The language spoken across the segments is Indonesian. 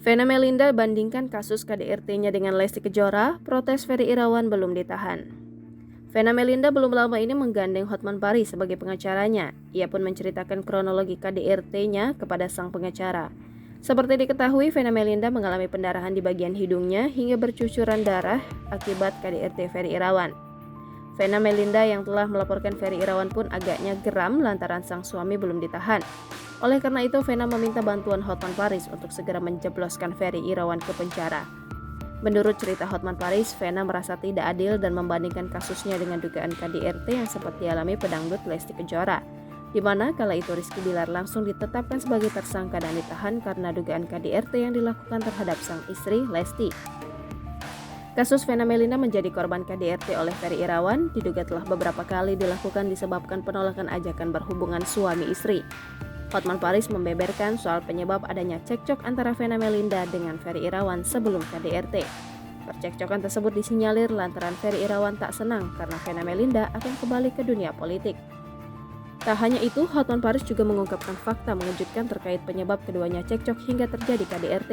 Vena Melinda bandingkan kasus KDRT-nya dengan Lesti Kejora, protes Ferry Irawan belum ditahan. Vena Melinda belum lama ini menggandeng Hotman Paris sebagai pengacaranya. Ia pun menceritakan kronologi KDRT-nya kepada sang pengacara. Seperti diketahui, Vena Melinda mengalami pendarahan di bagian hidungnya hingga bercucuran darah akibat KDRT Ferry Irawan. Vena Melinda yang telah melaporkan Ferry Irawan pun agaknya geram lantaran sang suami belum ditahan. Oleh karena itu, Vena meminta bantuan Hotman Paris untuk segera menjebloskan Ferry Irawan ke penjara. Menurut cerita Hotman Paris, Vena merasa tidak adil dan membandingkan kasusnya dengan dugaan KDRT yang sempat dialami pedangdut Lesti Kejora, di mana kala itu Rizky Bilar langsung ditetapkan sebagai tersangka dan ditahan karena dugaan KDRT yang dilakukan terhadap sang istri Lesti. Kasus Vena Melinda menjadi korban KDRT oleh Ferry Irawan diduga telah beberapa kali dilakukan disebabkan penolakan ajakan berhubungan suami istri. Hotman Paris membeberkan soal penyebab adanya cekcok antara Vena Melinda dengan Ferry Irawan sebelum KDRT. Percekcokan tersebut disinyalir lantaran Ferry Irawan tak senang karena Vena Melinda akan kembali ke dunia politik. Tak hanya itu, Hotman Paris juga mengungkapkan fakta mengejutkan terkait penyebab keduanya cekcok hingga terjadi KDRT.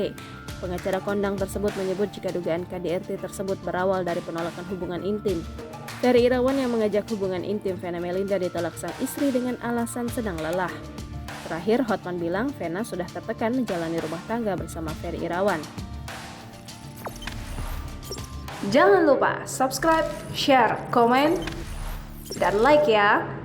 Pengacara kondang tersebut menyebut jika dugaan KDRT tersebut berawal dari penolakan hubungan intim. Ferry Irawan yang mengajak hubungan intim Vena Melinda ditolak sang istri dengan alasan sedang lelah. Terakhir, Hotman bilang Vena sudah tertekan menjalani rumah tangga bersama Ferry Irawan. Jangan lupa subscribe, share, komen, dan like ya!